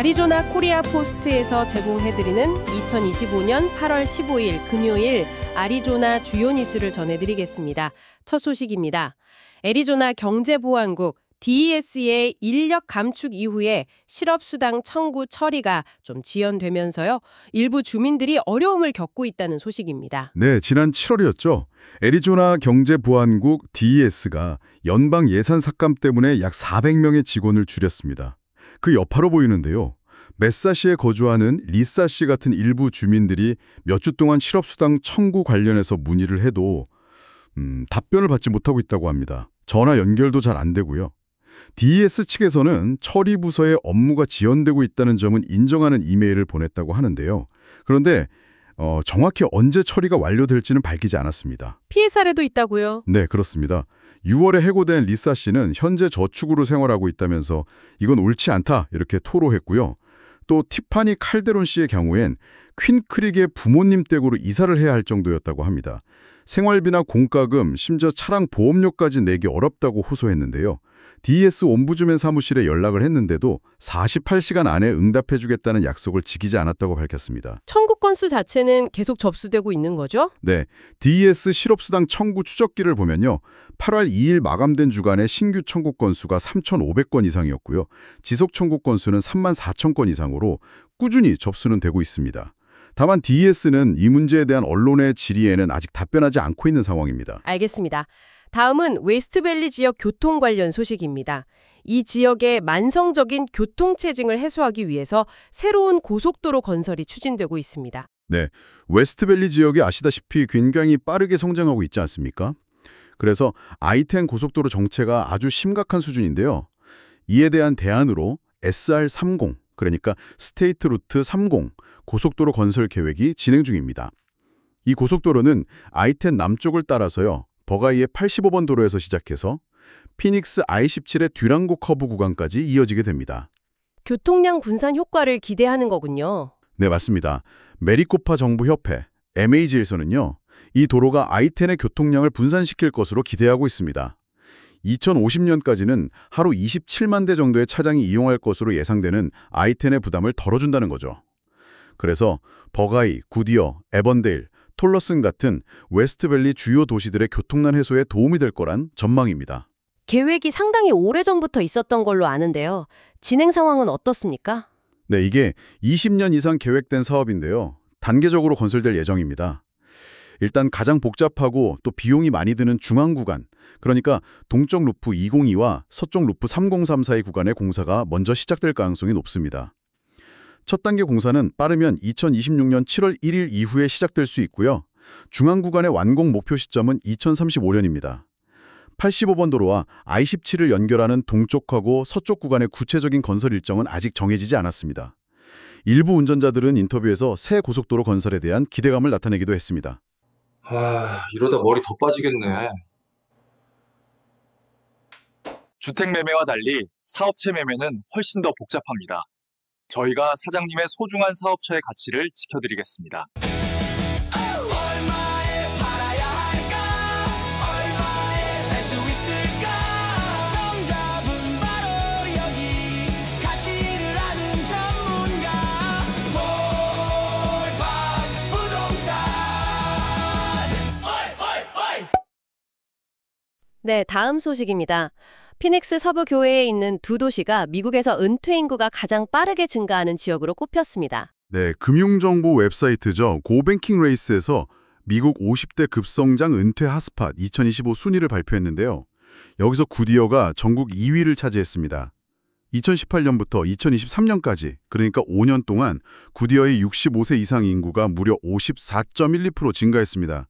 아리조나 코리아 포스트에서 제공해드리는 2025년 8월 15일 금요일 아리조나 주요 뉴스를 전해드리겠습니다. 첫 소식입니다. 애리조나 경제보안국 DES의 인력 감축 이후에 실업수당 청구 처리가 좀 지연되면서요. 일부 주민들이 어려움을 겪고 있다는 소식입니다. 네, 지난 7월이었죠. 애리조나 경제보안국 DES가 연방 예산 삭감 때문에 약 400명의 직원을 줄였습니다. 그 여파로 보이는데요. 메사시에 거주하는 리사 씨 같은 일부 주민들이 몇 주 동안 실업수당 청구 관련해서 문의를 해도 답변을 받지 못하고 있다고 합니다. 전화 연결도 잘 안 되고요. DES 측에서는 처리 부서의 업무가 지연되고 있다는 점은 인정하는 이메일을 보냈다고 하는데요. 그런데 정확히 언제 처리가 완료될지는 밝히지 않았습니다. 피해 사례도 있다고요? 네, 그렇습니다. 6월에 해고된 리사 씨는 현재 저축으로 생활하고 있다면서 이건 옳지 않다 이렇게 토로했고요. 또 티파니 칼데론 씨의 경우엔 퀸크릭의 부모님 댁으로 이사를 해야 할 정도였다고 합니다. 생활비나 공과금, 심지어 차량 보험료까지 내기 어렵다고 호소했는데요. DES 옴부즈맨 사무실에 연락을 했는데도 48시간 안에 응답해주겠다는 약속을 지키지 않았다고 밝혔습니다. 청구 건수 자체는 계속 접수되고 있는 거죠? 네, DES 실업수당 청구 추적기를 보면요. 8월 2일 마감된 주간에 신규 청구 건수가 3,500건 이상이었고요. 지속 청구 건수는 34,000건 이상으로 꾸준히 접수는 되고 있습니다. 다만 DES는 이 문제에 대한 언론의 질의에는 아직 답변하지 않고 있는 상황입니다. 알겠습니다. 다음은 웨스트밸리 지역 교통 관련 소식입니다. 이 지역의 만성적인 교통체증을 해소하기 위해서 새로운 고속도로 건설이 추진되고 있습니다. 네, 웨스트밸리 지역이 아시다시피 굉장히 빠르게 성장하고 있지 않습니까? 그래서 I-10 고속도로 정체가 아주 심각한 수준인데요. 이에 대한 대안으로 SR30, 그러니까 스테이트 루트 30 고속도로 건설 계획이 진행 중입니다. 이 고속도로는 I-10 남쪽을 따라서요. 버가이의 85번 도로에서 시작해서 피닉스 I-17의 듀랑고 커브 구간까지 이어지게 됩니다. 교통량 분산 효과를 기대하는 거군요. 네, 맞습니다. 메리코파 정부협회, MAG에서는요. 이 도로가 I-10의 교통량을 분산시킬 것으로 기대하고 있습니다. 2050년까지는 하루 27만 대 정도의 차량이 이용할 것으로 예상되는 I-10의 부담을 덜어준다는 거죠. 그래서 버가이, 구디어, 에번데일, 톨러슨 같은 웨스트밸리 주요 도시들의 교통난 해소에 도움이 될 거란 전망입니다. 계획이 상당히 오래전부터 있었던 걸로 아는데요. 진행 상황은 어떻습니까? 네, 이게 20년 이상 계획된 사업인데요. 단계적으로 건설될 예정입니다. 일단 가장 복잡하고 또 비용이 많이 드는 중앙 구간, 그러니까 동쪽 루프 202와 서쪽 루프 3034 사이 구간의 공사가 먼저 시작될 가능성이 높습니다. 첫 단계 공사는 빠르면 2026년 7월 1일 이후에 시작될 수 있고요. 중앙 구간의 완공 목표 시점은 2035년입니다. 85번 도로와 I-17을 연결하는 동쪽하고 서쪽 구간의 구체적인 건설 일정은 아직 정해지지 않았습니다. 일부 운전자들은 인터뷰에서 새 고속도로 건설에 대한 기대감을 나타내기도 했습니다. 이러다 머리 더 빠지겠네. 주택 매매와 달리 사업체 매매는 훨씬 더 복잡합니다. 저희가 사장님의 소중한 사업처의 가치를 지켜드리겠습니다. 얼마에 팔아야 할까? 얼마에 살 수 있을까? 정답은 바로 여기. 가치를 아는 전문가 볼박 부동산. 어이. 네, 다음 소식입니다. 피닉스 서부 교외에 있는 두 도시가 미국에서 은퇴 인구가 가장 빠르게 증가하는 지역으로 꼽혔습니다. 네, 금융정보 웹사이트죠. 고뱅킹 레이스에서 미국 50대 급성장 은퇴 핫스팟 2025 순위를 발표했는데요. 여기서 구디어가 전국 2위를 차지했습니다. 2018년부터 2023년까지, 그러니까 5년 동안 구디어의 65세 이상 인구가 무려 54.12% 증가했습니다.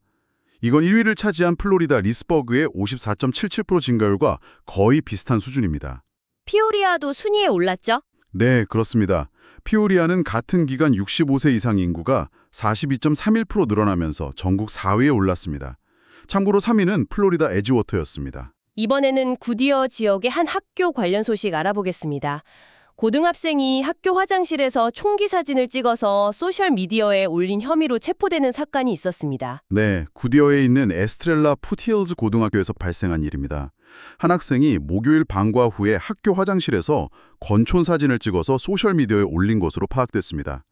이건 1위를 차지한 플로리다 리스버그의 54.77% 증가율과 거의 비슷한 수준입니다. 피오리아도 순위에 올랐죠? 네, 그렇습니다. 피오리아는 같은 기간 65세 이상 인구가 42.31% 늘어나면서 전국 4위에 올랐습니다. 참고로 3위는 플로리다 에지워터였습니다. 이번에는 구디어 지역의 한 학교 관련 소식 알아보겠습니다. 고등학생이 학교 화장실에서 총기 사진을 찍어서 소셜미디어에 올린 혐의로 체포되는 사건이 있었습니다. 네, 구디어에 있는 에스트렐라 푸틸즈 고등학교에서 발생한 일입니다. 한 학생이 목요일 방과 후에 학교 화장실에서 건촌 사진을 찍어서 소셜미디어에 올린 것으로 파악됐습니다.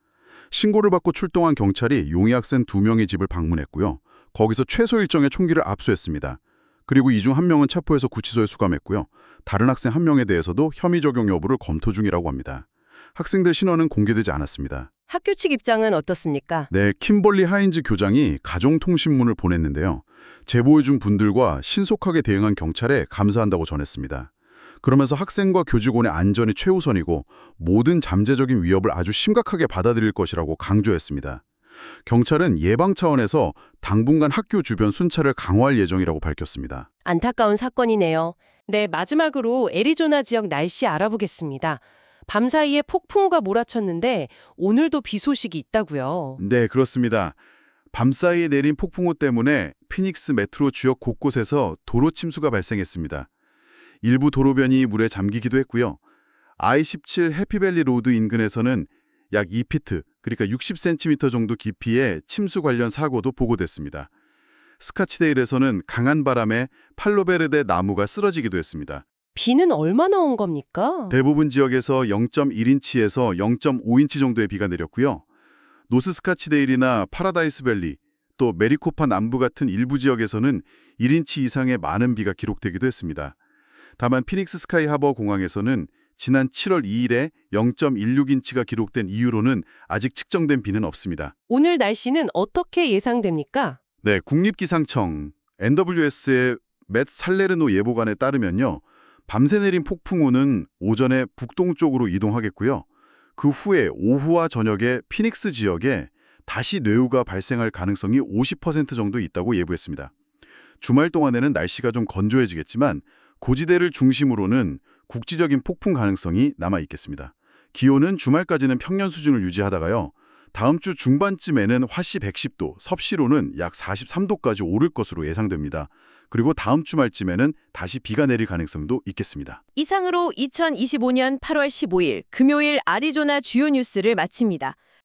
신고를 받고 출동한 경찰이 용의 학생 2명의 집을 방문했고요. 거기서 최소 일정의 총기를 압수했습니다. 그리고 이 중 한 명은 체포해서 구치소에 수감했고요. 다른 학생 한 명에 대해서도 혐의 적용 여부를 검토 중이라고 합니다. 학생들 신원은 공개되지 않았습니다. 학교 측 입장은 어떻습니까? 네, 킴벌리 하인즈 교장이 가정통신문을 보냈는데요. 제보해준 분들과 신속하게 대응한 경찰에 감사한다고 전했습니다. 그러면서 학생과 교직원의 안전이 최우선이고 모든 잠재적인 위협을 아주 심각하게 받아들일 것이라고 강조했습니다. 경찰은 예방 차원에서 당분간 학교 주변 순찰을 강화할 예정이라고 밝혔습니다. 안타까운 사건이네요. 네, 마지막으로 애리조나 지역 날씨 알아보겠습니다. 밤사이에 폭풍우가 몰아쳤는데 오늘도 비 소식이 있다고요. 네, 그렇습니다. 밤사이에 내린 폭풍우 때문에 피닉스 메트로 주역 곳곳에서 도로 침수가 발생했습니다. 일부 도로변이 물에 잠기기도 했고요. I-17 해피밸리 로드 인근에서는 약 2피트, 그러니까 60cm 정도 깊이의 침수 관련 사고도 보고됐습니다. 스카치데일에서는 강한 바람에 팔로베르데 나무가 쓰러지기도 했습니다. 비는 얼마나 온 겁니까? 대부분 지역에서 0.1인치에서 0.5인치 정도의 비가 내렸고요. 노스스카치데일이나 파라다이스밸리, 또 메리코파 남부 같은 일부 지역에서는 1인치 이상의 많은 비가 기록되기도 했습니다. 다만 피닉스 스카이 하버 공항에서는 지난 7월 2일에 0.16인치가 기록된 이후로는 아직 측정된 비는 없습니다. 오늘 날씨는 어떻게 예상됩니까? 네, 국립기상청 NWS의 맷 살레르노 예보관에 따르면요. 밤새 내린 폭풍우는 오전에 북동쪽으로 이동하겠고요. 그 후에 오후와 저녁에 피닉스 지역에 다시 뇌우가 발생할 가능성이 50% 정도 있다고 예보했습니다. 주말 동안에는 날씨가 좀 건조해지겠지만 고지대를 중심으로는 국지적인 폭풍 가능성이 남아있겠습니다. 기온은 주말까지는 평년 수준을 유지하다가요. 다음 주 중반쯤에는 화씨 110도, 섭씨로는 약 43도까지 오를 것으로 예상됩니다. 그리고 다음 주말쯤에는 다시 비가 내릴 가능성도 있겠습니다. 이상으로 2025년 8월 15일 금요일 아리조나 주요 뉴스를 마칩니다.